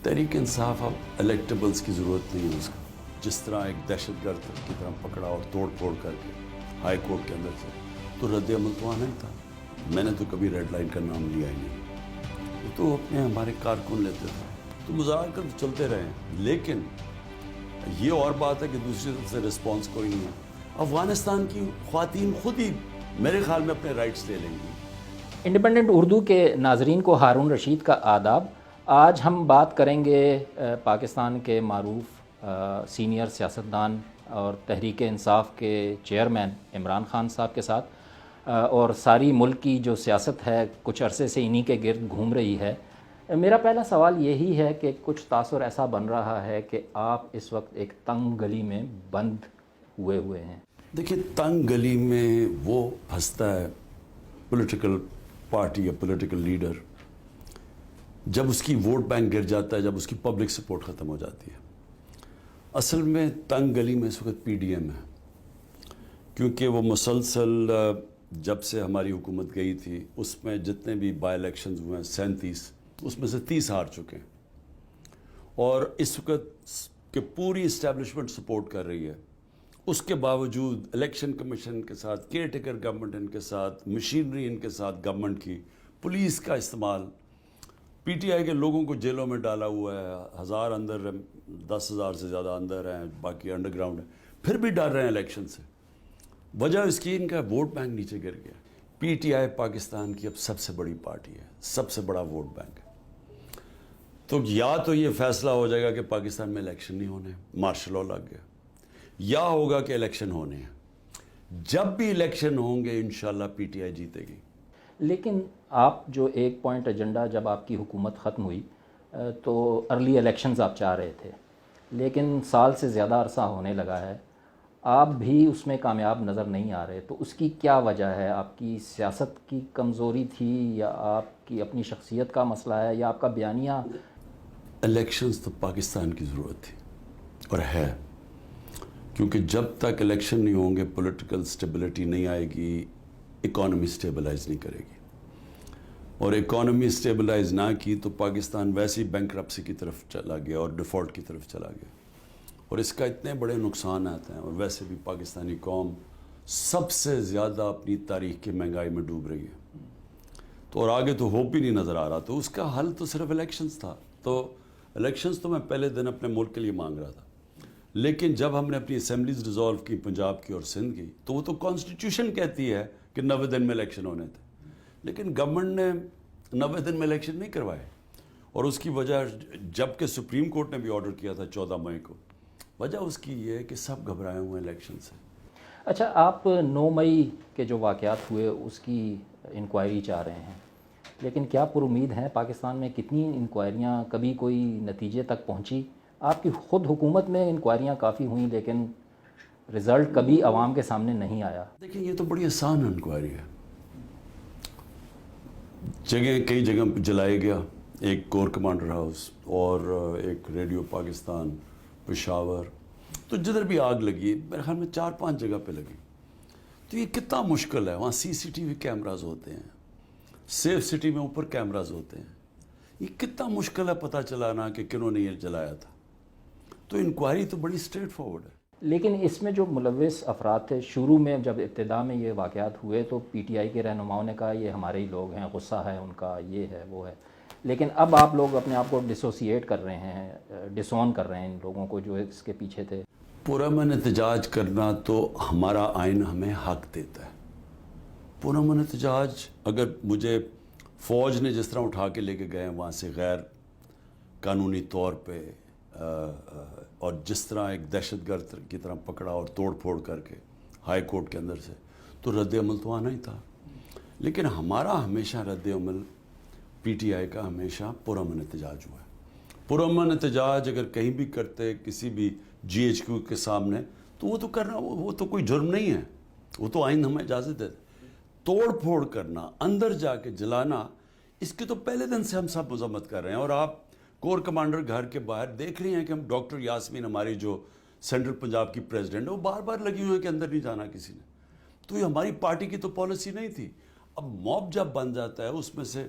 تحریک انصاف اب الیکٹیبلز کی ضرورت نہیں ہے اس کا. جس طرح ایک دہشت گرد کی طرح پکڑا اور توڑ پھوڑ کر کے ہائی کورٹ کے اندر سے, تو رد عمل تو آنا ہی تھا. میں نے تو کبھی ریڈ لائن کا نام لیا ہی نہیں. وہ تو اپنے ہمارے کارکن لیتے تھے, تو مذاکرات چلتے رہے. لیکن یہ اور بات ہے کہ دوسری طرف سے رسپانس کوئی نہیں ہے. افغانستان کی خواتین خود ہی میرے خیال میں اپنے رائٹس لے لیں گی. انڈیپینڈنٹ اردو کے ناظرین کو ہارون رشید کا آداب. آج ہم بات کریں گے پاکستان کے معروف سینئر سیاستدان اور تحریک انصاف کے چیئرمین عمران خان صاحب کے ساتھ, اور ساری ملک کی جو سیاست ہے کچھ عرصے سے انہی کے گرد گھوم رہی ہے. میرا پہلا سوال یہی ہے کہ کچھ تاثر ایسا بن رہا ہے کہ آپ اس وقت ایک تنگ گلی میں بند ہوئے ہیں. دیکھیے, تنگ گلی میں وہ پھنستا ہے پولیٹیکل پارٹی یا پولیٹیکل لیڈر جب اس کی ووٹ بینک گر جاتا ہے, جب اس کی پبلک سپورٹ ختم ہو جاتی ہے. اصل میں تنگ گلی میں اس وقت پی ڈی ایم ہے, کیونکہ وہ مسلسل جب سے ہماری حکومت گئی تھی اس میں جتنے بھی بائی الیکشنز ہوئے ہیں 37, اس میں سے 30 ہار چکے ہیں. اور اس وقت کہ پوری اسٹیبلشمنٹ سپورٹ کر رہی ہے, اس کے باوجود الیکشن کمیشن کے ساتھ, کیئر ٹیکر گورنمنٹ ان کے ساتھ, مشینری ان کے ساتھ گورنمنٹ کی, پولیس کا استعمال, پی ٹی آئی کے لوگوں کو جیلوں میں ڈالا ہوا ہے. 1000 اندر, 10,000 سے زیادہ اندر ہیں, باقی انڈر گراؤنڈ ہیں, پھر بھی ڈر رہے ہیں الیکشن سے. وجہ اس کی ان کا ووٹ بینک نیچے گر گیا. پی ٹی آئی پاکستان کی اب سب سے بڑی پارٹی ہے, سب سے بڑا ووٹ بینک ہے. تو یا تو یہ فیصلہ ہو جائے گا کہ پاکستان میں الیکشن نہیں ہونے, مارشل لاء لگ گیا, یا ہوگا کہ الیکشن ہونے ہیں. جب بھی الیکشن ہوں گے انشاءاللہ پی ٹی آئی جیتے گی. لیکن آپ جو ایک پوائنٹ ایجنڈا, جب آپ کی حکومت ختم ہوئی تو ارلی الیکشنز آپ چاہ رہے تھے, لیکن سال سے زیادہ عرصہ ہونے لگا ہے, آپ بھی اس میں کامیاب نظر نہیں آ رہے. تو اس کی کیا وجہ ہے؟ آپ کی سیاست کی کمزوری تھی, یا آپ کی اپنی شخصیت کا مسئلہ ہے, یا آپ کا بیانیہ؟ الیکشنز تو پاکستان کی ضرورت تھی اور ہے, کیونکہ جب تک الیکشن نہیں ہوں گے پولیٹیکل سٹیبلٹی نہیں آئے گی, اکانومی سٹیبلائز نہیں کرے گی. اور اکانومی سٹیبلائز نہ کی تو پاکستان ویسے ہی بینکرپسی کی طرف چلا گیا اور ڈیفالٹ کی طرف چلا گیا. اور اس کا اتنے بڑے نقصانات ہیں, اور ویسے بھی پاکستانی قوم سب سے زیادہ اپنی تاریخ کی مہنگائی میں ڈوب رہی ہے. تو اور آگے تو ہوپ بھی نہیں نظر آ رہا. تو اس کا حل تو صرف الیکشنز تھا. تو الیکشنز تو میں پہلے دن اپنے ملک کے لیے مانگ رہا تھا, لیکن جب ہم نے اپنی اسمبلیز ریزالو کی پنجاب کی اور سندھ کی, تو وہ تو کانسٹیٹیوشن کہتی ہے کہ 90 دن میں الیکشن ہونے تھے, لیکن گورنمنٹ نے 90 دن میں الیکشن نہیں کروائے. اور اس کی وجہ, جب کہ سپریم کورٹ نے بھی آرڈر کیا تھا 14 مئی کو, وجہ اس کی یہ ہے کہ سب گھبرائے ہوئے ہیں الیکشن سے. اچھا, آپ 9 مئی کے جو واقعات ہوئے اس کی انکوائری چاہ رہے ہیں, لیکن کیا پر امید ہیں؟ پاکستان میں کتنی انکوائریاں, کبھی کوئی نتیجے تک پہنچی؟ آپ کی خود حکومت میں انکوائریاں کافی ہوئیں, لیکن رزلٹ کبھی عوام کے سامنے نہیں آیا. دیکھیں, یہ تو بڑی آسان انکوائری ہے. کئی جگہ جلائے گیا, ایک کور کمانڈر ہاؤس اور ایک ریڈیو پاکستان پشاور, تو جدھر بھی آگ لگی میرے خیال میں 4-5 جگہ پہ لگی. تو یہ کتنا مشکل ہے, وہاں سی سی ٹی وی کیمراز ہوتے ہیں, سیف سٹی میں اوپر کیمراز ہوتے ہیں, یہ کتنا مشکل ہے پتہ چلانا کہ کنہوں نے یہ جلایا تھا. تو انکوائری تو بڑی اسٹریٹ فارورڈ ہے. لیکن اس میں جو ملوث افراد تھے, شروع میں جب ابتدا میں یہ واقعات ہوئے تو پی ٹی آئی کے رہنماؤں نے کہا یہ ہمارے ہی لوگ ہیں, غصہ ہے ان کا, یہ ہے وہ ہے. لیکن اب آپ لوگ اپنے آپ کو ڈسوسیٹ کر رہے ہیں, ڈسون کر رہے ہیں ان لوگوں کو جو اس کے پیچھے تھے. پرامن احتجاج کرنا تو ہمارا آئین ہمیں حق دیتا ہے. پرامن احتجاج, اگر مجھے فوج نے جس طرح اٹھا کے لے کے گئے وہاں سے غیر قانونی طور پہ, اور جس طرح ایک دہشت گرد کی طرح پکڑا اور توڑ پھوڑ کر کے ہائی کورٹ کے اندر سے, تو رد عمل تو آنا ہی تھا. لیکن ہمارا ہمیشہ رد عمل پی ٹی آئی کا ہمیشہ پرامن احتجاج ہوا ہے. پرامن احتجاج اگر کہیں بھی کرتے کسی بھی جی ایچ کیو کے سامنے, تو وہ تو کرنا, وہ تو کوئی جرم نہیں ہے, وہ تو آئین ہمیں اجازت دیتے. توڑ پھوڑ کرنا, اندر جا کے جلانا, اس کی تو پہلے دن سے ہم سب مذمت کر رہے ہیں. اور آپ کور کمانڈر گھر کے باہر دیکھ رہے ہیں کہ ہم ڈاکٹر یاسمین ہماری جو سینٹرل پنجاب کی پریزیڈنٹ ہے, وہ بار بار لگی ہوئی ہیں کہ اندر نہیں جانا کسی نے. تو یہ ہماری پارٹی کی تو پالیسی نہیں تھی. اب موب جب بن جاتا ہے, اس میں سے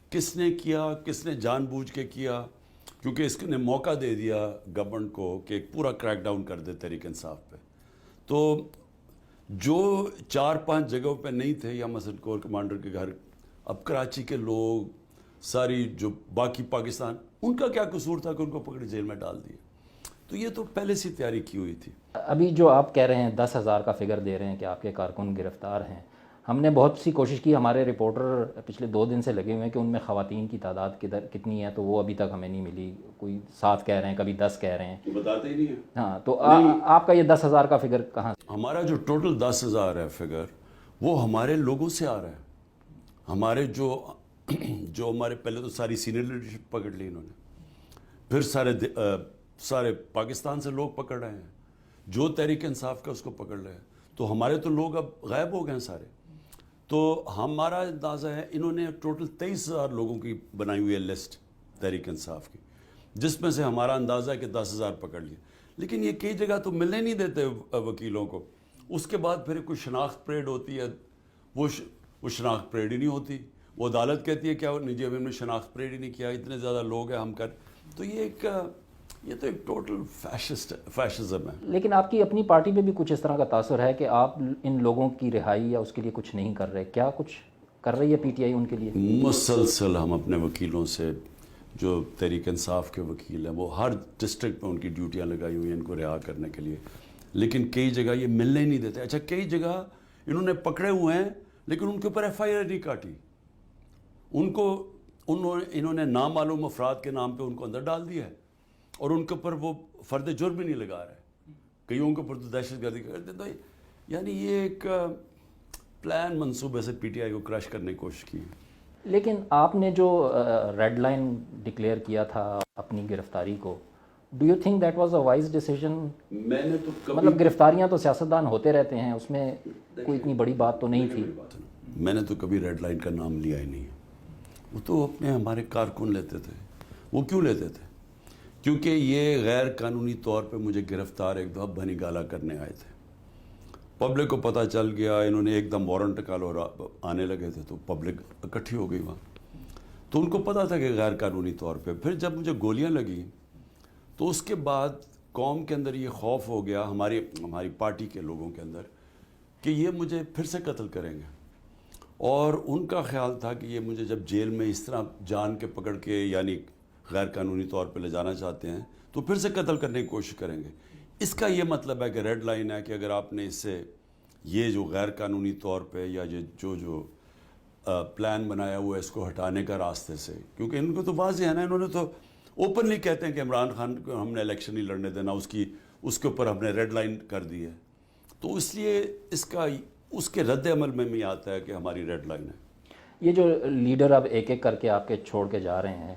کس نے کیا, کس نے جان بوجھ کے کیا, کیونکہ اس نے موقع دے دیا گورنمنٹ کو کہ ایک پورا کریک ڈاؤن کر دے تحریک انصاف پہ. تو جو 4-5 جگہوں پہ نہیں تھے یا مثلا کور کمانڈر کے گھر، اب کراچی کے لوگ ساری جو باقی پاکستان، ان کا کیا قصور تھا کہ ان کو پکڑ جیل میں ڈال دیے؟ تو یہ تو پہلے سے تیاری کی ہوئی تھی. ابھی جو آپ کہہ رہے ہیں 10,000 کا فگر دے رہے ہیں کہ آپ کے کارکن گرفتار ہیں، ہم نے بہت سی کوشش کی، ہمارے رپورٹر پچھلے 2 دن سے لگے ہوئے ہیں کہ ان میں خواتین کی تعداد کتنی ہے، تو وہ ابھی تک ہمیں نہیں ملی. کوئی 7 کہہ رہے ہیں، کبھی 10 کہہ رہے ہیں. تو بتاتے ہی نہیں ہیں. ہاں، تو آپ کا یہ 10,000 کا فگر کہاں سے؟ ہمارا جو ٹوٹل 10,000 ہے فگر، وہ ہمارے لوگوں سے آ رہا ہے. ہمارے جو ہمارے پہلے تو ساری سینئر لیڈرشپ پکڑ لی انہوں نے، پھر سارے پاکستان سے لوگ پکڑ رہے ہیں، جو تحریک انصاف کا اس کو پکڑ رہے ہیں. تو ہمارے تو لوگ اب غائب ہو گئے ہیں سارے. تو ہمارا اندازہ ہے انہوں نے ٹوٹل 23,000 لوگوں کی بنائی ہوئی ہے لسٹ تحریک انصاف کی، جس میں سے ہمارا اندازہ ہے کہ 10,000 پکڑ لیے. لیکن یہ کئی جگہ تو ملنے نہیں دیتے وکیلوں کو. اس کے بعد پھر کوئی شناخت پریڈ ہوتی ہے، وہ شناخت پریڈ ہی نہیں ہوتی. وہ عدالت کہتی ہے کیا نجی ابھی ہم نے شناخت پریڈ ہی نہیں کیا، اتنے زیادہ لوگ ہیں ہم کر. تو یہ تو ایک ٹوٹل فیشزم ہے. لیکن آپ کی اپنی پارٹی پہ بھی کچھ اس طرح کا تاثر ہے کہ آپ ان لوگوں کی رہائی یا اس کے لیے کچھ نہیں کر رہے. کیا کچھ کر رہی ہے پی ٹی آئی ان کے لیے؟ مسلسل ہم اپنے وکیلوں سے، جو تحریک انصاف کے وکیل ہیں، وہ ہر ڈسٹرکٹ میں ان کی ڈیوٹیاں لگائی ہوئی ہیں ان کو رہا کرنے کے لیے. لیکن کئی جگہ یہ ملنے ہی نہیں دیتے. اچھا، کئی جگہ انہوں نے پکڑے ہوئے ہیں لیکن ان کے اوپر ایف آئی آر نہیں کاٹی. انہوں نے نامعلوم افراد کے نام پہ ان کو اندر ڈال دیا ہے اور ان کے اوپر وہ فرد جرم ہی نہیں لگا رہے. کئیوں کے اوپر تو دہشت گردی کرتے. تو یعنی یہ ایک پلان منصوبے سے پی ٹی آئی کو کریش کرنے کی کوشش کی. لیکن آپ نے جو ریڈ لائن ڈکلیئر کیا تھا اپنی گرفتاری کو، do you think that was a wise decision? میں نے تو مطلب گرفتاریاں تو سیاستدان ہوتے رہتے ہیں، اس میں کوئی اتنی بڑی بات تو نہیں تھی. میں نے تو کبھی ریڈ لائن کا نام لیا ہی نہیں. وہ تو اپنے ہمارے کارکن لیتے تھے. وہ کیوں لیتے تھے؟ کیونکہ یہ غیر قانونی طور پہ مجھے گرفتار ایک دفعہ بنی گالا کرنے آئے تھے. پبلک کو پتہ چل گیا، انہوں نے ایک دم وارنٹ نکالو اور آنے لگے تھے، تو پبلک اکٹھی ہو گئی وہاں. تو ان کو پتہ تھا کہ غیر قانونی طور پہ. پھر جب مجھے گولیاں لگیں تو اس کے بعد قوم کے اندر یہ خوف ہو گیا، ہماری پارٹی کے لوگوں کے اندر، کہ یہ مجھے پھر سے قتل کریں گے. اور ان کا خیال تھا کہ یہ مجھے جب جیل میں اس طرح جان کے پکڑ کے یعنی غیر قانونی طور پہ لے جانا چاہتے ہیں تو پھر سے قتل کرنے کی کوشش کریں گے. اس کا یہ مطلب ہے کہ ریڈ لائن ہے کہ اگر آپ نے اس سے یہ جو غیر قانونی طور پہ یا جو پلان بنایا ہوا ہے اس کو ہٹانے کا راستے سے، کیونکہ ان کو تو واضح ہے نا، انہوں نے تو اوپنلی کہتے ہیں کہ عمران خان کو ہم نے الیکشن نہیں لڑنے دینا، اس کے اوپر ہم نے ریڈ لائن کر دی ہے. تو اس لیے اس کے رد عمل میں بھی آتا ہے کہ ہماری ریڈ لائن ہے. یہ جو لیڈر اب ایک ایک کر کے آپ کے چھوڑ کے جا رہے ہیں،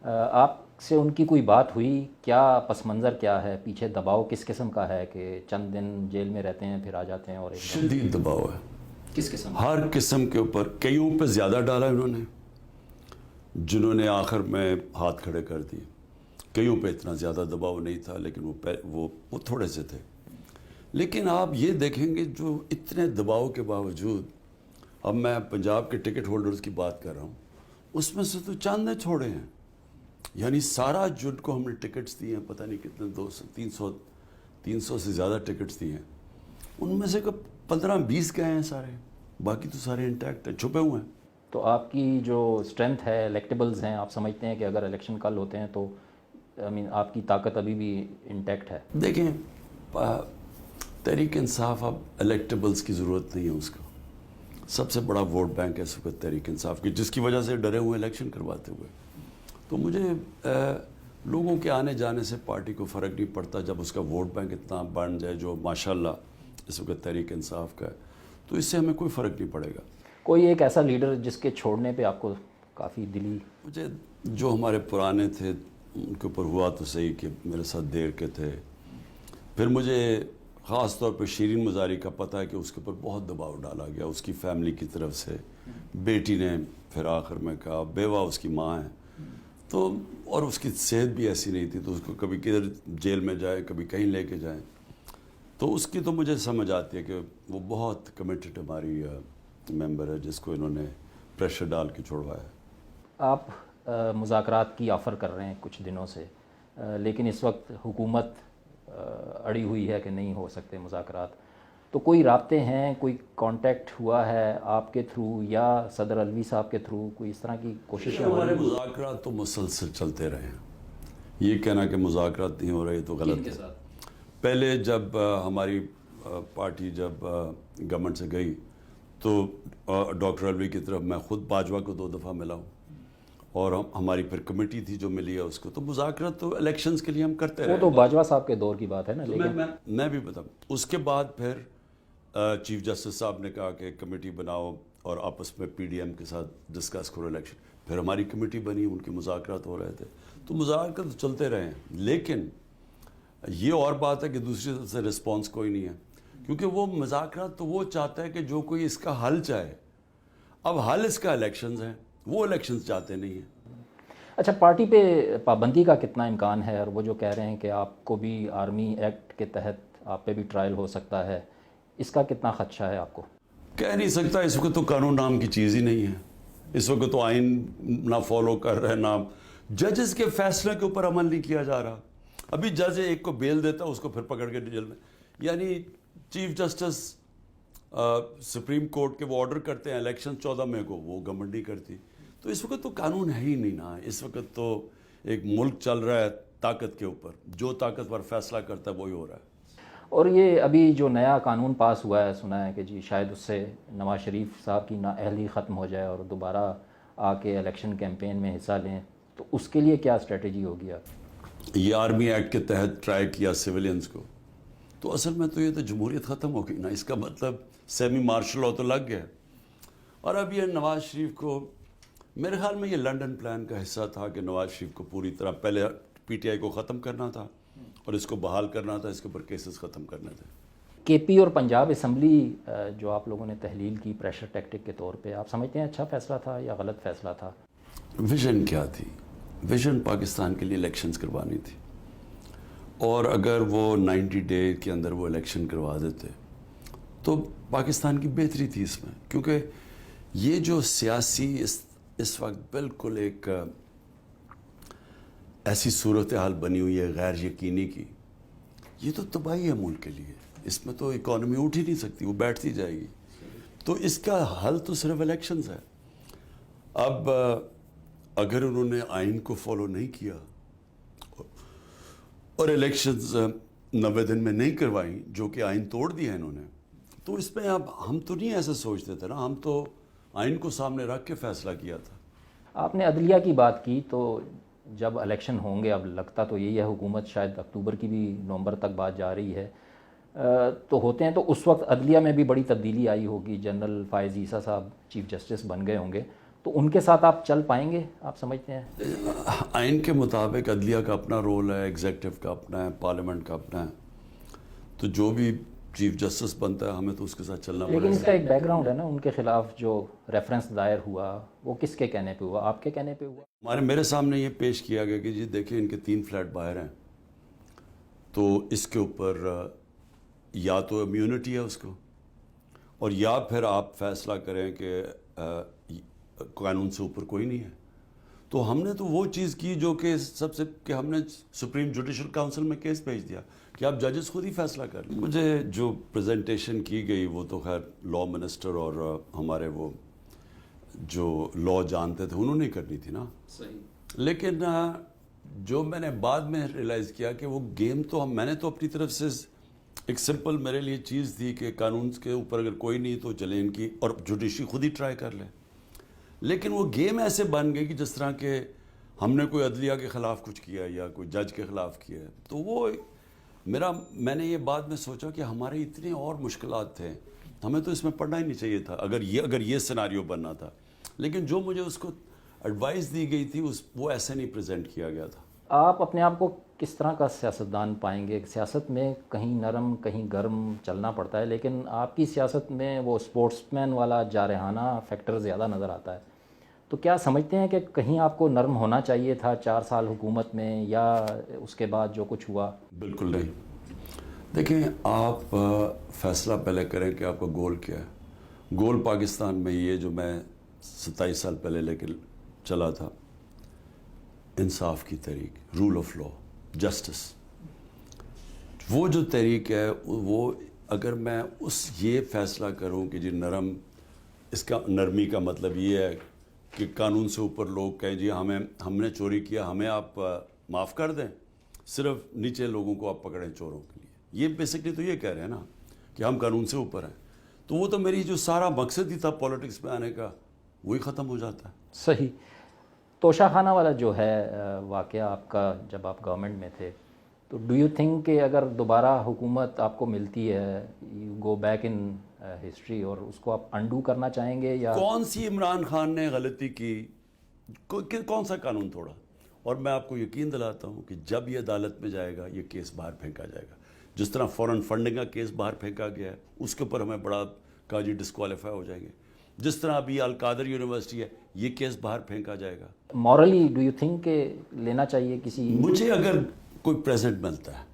آپ سے ان کی کوئی بات ہوئی؟ کیا پس منظر کیا ہے؟ پیچھے دباؤ کس قسم کا ہے کہ چند دن جیل میں رہتے ہیں پھر آ جاتے ہیں؟ اور شدید دباؤ ہے. کس قسم؟ ہر قسم کے اوپر. کئیوں پہ زیادہ ڈالا انہوں نے، جنہوں نے آخر میں ہاتھ کھڑے کر دیے. کئیوں پہ اتنا زیادہ دباؤ نہیں تھا لیکن وہ تھوڑے سے تھے. لیکن آپ یہ دیکھیں گے جو اتنے دباؤ کے باوجود، اب میں پنجاب کے ٹکٹ ہولڈرز کی بات کر رہا ہوں، اس میں سے تو چند نے چھوڑے ہیں. یعنی سارا جن کو ہم نے ٹکٹس دیے ہیں، پتہ نہیں کتنے 300 سے زیادہ ٹکٹس دیے ہیں، ان میں سے 15-20 گئے ہیں سارے، باقی تو سارے انٹیکٹ ہیں، چھپے ہوئے ہیں. تو آپ کی جو اسٹرینتھ ہے، الیکٹیبلز ہیں، آپ سمجھتے ہیں کہ اگر الیکشن کل ہوتے ہیں تو آپ کی طاقت ابھی بھی انٹیکٹ ہے؟ دیکھیں، تحریک انصاف اب الیکٹیبلز کی ضرورت نہیں ہے. اس کا سب سے بڑا ووٹ بینک ہے اس وقت تحریک انصاف کی، جس کی وجہ سے ڈرے ہوئے الیکشن کرواتے ہوئے. تو مجھے لوگوں کے آنے جانے سے پارٹی کو فرق نہیں پڑتا جب اس کا ووٹ بینک اتنا بڑھ جائے جو ماشاءاللہ اس وقت تحریک انصاف کا ہے، تو اس سے ہمیں کوئی فرق نہیں پڑے گا. کوئی ایک ایسا لیڈر جس کے چھوڑنے پہ آپ کو کافی دلی؟ مجھے جو ہمارے پرانے تھے ان کے اوپر ہوا تو صحیح کہ میرے ساتھ دیر کے تھے. پھر مجھے خاص طور پہ شیرین مزاری کا پتہ ہے کہ اس کے اوپر بہت دباؤ ڈالا گیا اس کی فیملی کی طرف سے. بیٹی نے پھر آخر میں کہا، بیوہ اس کی ماں ہے، تو اور اس کی صحت بھی ایسی نہیں تھی، تو اس کو کبھی کدھر جیل میں جائے، کبھی کہیں لے کے جائیں. تو اس کی تو مجھے سمجھ آتی ہے کہ وہ بہت کمیٹڈ ہماری ممبر ہے جس کو انہوں نے پریشر ڈال کے چھوڑوایا. آپ مذاکرات کی آفر کر رہے ہیں کچھ دنوں سے، لیکن اس وقت حکومت اڑی ہوئی ہے کہ نہیں ہو سکتے مذاکرات. تو کوئی رابطے ہیں، کوئی کانٹیکٹ ہوا ہے آپ کے تھرو یا صدر الوی صاحب کے تھرو، کوئی اس طرح کی کوششیں ہو ہمارے رہی ہیں؟ مذاکرات تو مسلسل چلتے رہے ہیں. یہ کہنا کہ مذاکرات نہیں ہو رہے تو غلط ہے. پہلے جب ہماری پارٹی جب گورنمنٹ سے گئی تو ڈاکٹر الوی کی طرف میں خود باجوہ کو 2 دفعہ ملا ہوں، اور ہماری پھر کمیٹی تھی جو ملی ہے اس کو. تو مذاکرات تو الیکشنز کے لیے ہم کرتے رہے. وہ تو باجوہ صاحب کے دور کی بات ہے نا. لیکن میں بھی بتاؤں، اس کے بعد پھر چیف جسٹس صاحب نے کہا کہ کمیٹی بناؤ اور آپس میں پی ڈی ایم کے ساتھ ڈسکس کرو الیکشن. پھر ہماری کمیٹی بنی، ان کے مذاکرات ہو رہے تھے. تو مذاکرات چلتے رہے ہیں، لیکن یہ اور بات ہے کہ دوسری طرف سے رسپانس کوئی نہیں ہے، کیونکہ وہ مذاکرات تو وہ چاہتا ہے کہ جو کوئی اس کا حل چاہے. اب حل اس کا الیکشنز ہیں، وہ الیکشنز چاہتے نہیں ہیں. اچھا، پارٹی پہ پابندی کا کتنا امکان ہے؟ اور وہ جو کہہ رہے ہیں کہ آپ کو بھی آرمی ایکٹ کے تحت آپ پہ بھی ٹرائل ہو سکتا ہے، اس کا کتنا خدشہ ہے آپ کو؟ کہہ نہیں سکتا. اس وقت تو قانون نام کی چیز ہی نہیں ہے. اس وقت تو آئین نہ فالو کر رہے، نہ ججز کے فیصلے کے اوپر عمل نہیں کیا جا رہا. ابھی جج ایک کو بیل دیتا اس کو پھر پکڑ کے جیل میں. یعنی چیف جسٹس سپریم کورٹ کے وہ آرڈر کرتے ہیں الیکشن 14 مئی کو، وہ گورنمنٹ نہیں کرتی. تو اس وقت تو قانون ہے ہی نہیں نا. اس وقت تو ایک ملک چل رہا ہے طاقت کے اوپر، جو طاقتور فیصلہ کرتا ہے وہی ہو رہا ہے. اور یہ ابھی جو نیا قانون پاس ہوا ہے، سنا ہے کہ جی شاید اس سے نواز شریف صاحب کی نااہلی ختم ہو جائے اور دوبارہ آ کے الیکشن کیمپین میں حصہ لیں، تو اس کے لیے کیا اسٹریٹجی ہوگی آپ؟ یہ آرمی ایکٹ کے تحت ٹرائی کیا سویلینز کو، تو اصل میں تو یہ تو جمہوریت ختم ہو گئی نا. اس کا مطلب سیمی مارشل لاء تو لگ گیا. اور اب یہ نواز شریف کو، میرے خیال میں یہ لنڈن پلان کا حصہ تھا کہ نواز شریف کو پوری طرح پہلے پی ٹی آئی کو ختم کرنا تھا اور اس کو بحال کرنا تھا، اس کے اوپر کیسز ختم کرنے تھے. کے پی اور پنجاب اسمبلی جو آپ لوگوں نے تحلیل کی پریشر ٹیکٹک کے طور پہ، آپ سمجھتے ہیں اچھا فیصلہ تھا یا غلط فیصلہ تھا؟ ویژن کیا تھی؟ ویژن پاکستان کے لیے الیکشنز کروانی تھی، اور اگر وہ 90 ڈے کے اندر وہ الیکشن کروا دیتے تو پاکستان کی بہتری تھی اس میں. کیونکہ یہ جو سیاسی اس وقت بالکل ایک ایسی صورتحال بنی ہوئی ہے غیر یقینی کی، یہ تو تباہی ہے ملک کے لیے. اس میں تو اکانومی اٹھ ہی نہیں سکتی، وہ بیٹھتی جائے گی. تو اس کا حل تو صرف الیکشنز ہے. اب اگر انہوں نے آئین کو فالو نہیں کیا اور الیکشنز 90 دن میں نہیں کروائیں، جو کہ آئین توڑ دیا ہے انہوں نے، تو اس میں اب ہم تو نہیں ایسے سوچتے تھے نا. ہم تو آئین کو سامنے رکھ کے فیصلہ کیا تھا. آپ نے عدلیہ کی بات کی، تو جب الیکشن ہوں گے، اب لگتا تو یہی ہے حکومت شاید اکتوبر کی بھی نومبر تک بات جا رہی ہے، تو ہوتے ہیں، تو اس وقت عدلیہ میں بھی بڑی تبدیلی آئی ہوگی. جنرل فائز عیسیٰ صاحب چیف جسٹس بن گئے ہوں گے، تو ان کے ساتھ آپ چل پائیں گے، آپ سمجھتے ہیں؟ آئین کے مطابق عدلیہ کا اپنا رول ہے، ایگزیکٹو کا اپنا ہے، پارلیمنٹ کا اپنا ہے. تو جو بھی چیف جسٹس بنتا ہے ہمیں تو اس کے ساتھ چلنا پڑے گا. لیکن اس کا ایک بیک گراؤنڈ ہے نا، ان کے خلاف جو ریفرنس دائر ہوا وہ کس کے کہنے پہ ہوا؟ آپ کے کہنے پہ ہوا؟ میرے سامنے یہ پیش کیا گیا کہ جی دیکھیں ان کے 3 فلیٹ باہر ہیں، تو اس کے اوپر یا تو امیونٹی ہے اس کو، اور یا پھر آپ فیصلہ کریں کہ قانون سے اوپر کوئی نہیں ہے. تو ہم نے تو وہ چیز کی جو کہ سب سے، کہ ہم نے سپریم جوڈیشل کاؤنسل میں کیس بھیج دیا کہ آپ ججز خود ہی فیصلہ کر لیں. مجھے جو پریزنٹیشن کی گئی وہ تو خیر لاء منسٹر اور ہمارے وہ جو لاء جانتے تھے انہوں نے کرنی تھی نا. لیکن جو میں نے بعد میں ریئلائز کیا کہ وہ گیم تو میں نے تو اپنی طرف سے ایک سمپل میرے لیے چیز تھی کہ قانون کے اوپر اگر کوئی نہیں تو چلے ان کی، اور جوڈیشری خود ہی ٹرائی کر لے. لیکن وہ گیم ایسے بن گئی کہ جس طرح کہ ہم نے کوئی عدلیہ کے خلاف کچھ کیا یا کوئی جج کے خلاف کیا ہے. تو وہ میں نے یہ بعد میں سوچا کہ ہمارے اتنے اور مشکلات تھے، ہمیں تو اس میں پڑھنا ہی نہیں چاہیے تھا اگر یہ سیناریو بننا تھا. لیکن جو مجھے اس کو ایڈوائز دی گئی تھی وہ ایسے نہیں پریزنٹ کیا گیا تھا. آپ اپنے آپ کو کس طرح کا سیاستدان پائیں گے؟ سیاست میں کہیں نرم کہیں گرم چلنا پڑتا ہے، لیکن آپ کی سیاست میں وہ سپورٹس مین والا جارحانہ فیکٹر زیادہ نظر آتا ہے. تو کیا سمجھتے ہیں کہ کہیں آپ کو نرم ہونا چاہیے تھا 4 سال حکومت میں، یا اس کے بعد جو کچھ ہوا؟ بالکل نہیں. دیکھیں، آپ فیصلہ پہلے کریں کہ آپ کا گول کیا ہے. گول پاکستان میں یہ جو میں 27 سال پہلے لے کے چلا تھا انصاف کی تحریک, رول آف لا, جسٹس, وہ جو تحریک ہے وہ اگر میں یہ فیصلہ کروں کہ جی نرم, اس کا نرمی کا مطلب یہ ہے کہ قانون سے اوپر لوگ کہیں جی ہم نے چوری کیا, ہمیں آپ معاف کر دیں, صرف نیچے لوگوں کو آپ پکڑیں چوروں کے لیے, یہ بیسکلی تو یہ کہہ رہے ہیں نا کہ ہم قانون سے اوپر ہیں. تو وہ تو میری جو سارا مقصد ہی تھا پالیٹکس میں آنے کا وہی ختم ہو جاتا ہے. صحیح. توشہ خانہ والا جو ہے واقعہ آپ کا, جب آپ گورنمنٹ میں تھے, تو ڈو یو تھنک کہ اگر دوبارہ حکومت آپ کو ملتی ہے, you go back in history اور اس کو آپ انڈو کرنا چاہیں گے, یا کون سی عمران خان نے غلطی کی, کون سا قانون توڑا؟ اور میں آپ کو یقین دلاتا ہوں کہ جب یہ عدالت میں جائے گا یہ کیس باہر پھینکا جائے گا. جس طرح فورن فنڈنگ کا کیس باہر پھینکا گیا ہے, اس کے اوپر ہمیں بڑا کہا جی ڈسکوالیفائی ہو جائیں گے. جس طرح ابھی القادر یونیورسٹی ہے, یہ کیس باہر پھینکا جائے گا. مورلی ڈو یو تھنک کہ لینا چاہیے کسی؟ مجھے اگر کوئی پریزنٹ ملتا ہے,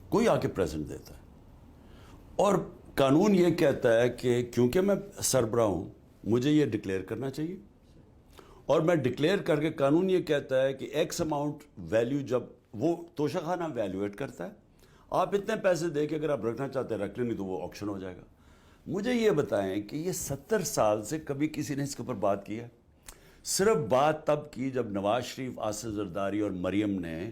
کوئی آ کے پریزنٹ دیتا ہے, اور قانون یہ کہتا ہے کہ کیونکہ میں سربراہ ہوں مجھے یہ ڈکلیئر کرنا چاہیے, اور میں ڈکلیئر کر کے, قانون یہ کہتا ہے کہ ایکس اماؤنٹ ویلیو, جب وہ توشہ خانہ ویلیویٹ کرتا ہے, آپ اتنے پیسے دے کے اگر آپ رکھنا چاہتے ہیں رکھ لیں, نہیں تو وہ آکشن ہو جائے گا. مجھے یہ بتائیں کہ یہ 70 سال سے کبھی کسی نے اس کے اوپر بات کی ہے؟ صرف بات تب کی جب نواز شریف, آصف زرداری اور مریم نے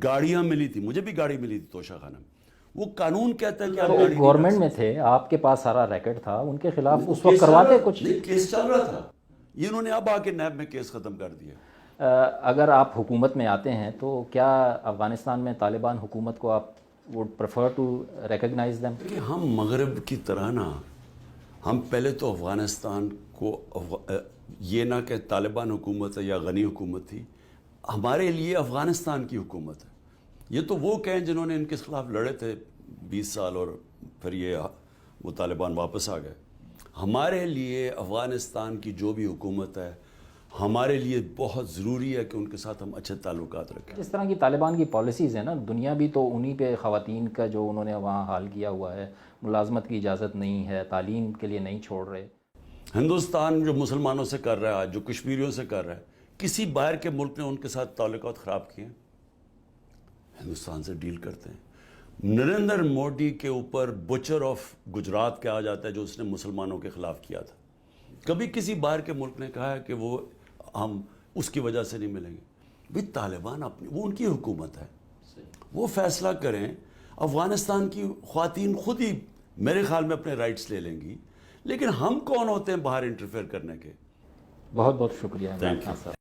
گاڑیاں ملی تھی, مجھے بھی گاڑی ملی تھی توشہ خانہ میں. وہ قانون کہتا ہے کہ آپ گاڑی گورنمنٹ میں تھے, آپ کے پاس سارا ریکٹ تھا, ان کے خلاف اس وقت کرواتے کچھ؟ نہیں, کیس چل رہا تھا, یہ انہوں نے اب آ کے نیب میں کیس ختم کر دیا. اگر آپ حکومت میں آتے ہیں تو کیا افغانستان میں طالبان حکومت کو آپ would prefer to recognize them? کہ ہم مغرب کی طرح نا, ہم پہلے تو افغانستان کو یہ نہ کہ طالبان حکومت ہے یا غنی حکومت تھی, ہمارے لیے افغانستان کی حکومت ہے. یہ تو وہ کہیں جنہوں نے ان کے خلاف لڑے تھے 20 سال اور پھر وہ طالبان واپس آ گئے. ہمارے لیے افغانستان کی جو بھی حکومت ہے, ہمارے لیے بہت ضروری ہے کہ ان کے ساتھ ہم اچھے تعلقات رکھیں. جس طرح کی طالبان کی پالیسیز ہیں نا, دنیا بھی تو انہی پہ خواتین کا جو انہوں نے وہاں حال کیا ہوا ہے, ملازمت کی اجازت نہیں ہے, تعلیم کے لیے نہیں چھوڑ رہے. ہندوستان جو مسلمانوں سے کر رہا ہے, جو کشمیریوں سے کر رہا ہے, کسی باہر کے ملک نے ان کے ساتھ تعلقات خراب کیے ہیں؟ ہندوستان سے ڈیل کرتے ہیں. نریندر موڈی کے اوپر بچر آف گجرات کہا جاتا ہے, جو اس نے مسلمانوں کے خلاف کیا تھا. کبھی کسی باہر کے ملک نے کہا ہے کہ وہ ہم اس کی وجہ سے نہیں ملیں گے؟ بھی طالبان وہ ان کی حکومت ہے, وہ فیصلہ کریں. افغانستان کی خواتین خود ہی میرے خیال میں اپنے رائٹس لے لیں گی, لیکن ہم کون ہوتے ہیں باہر انٹرفیئر کرنے کے؟ بہت بہت شکریہ. Thank you.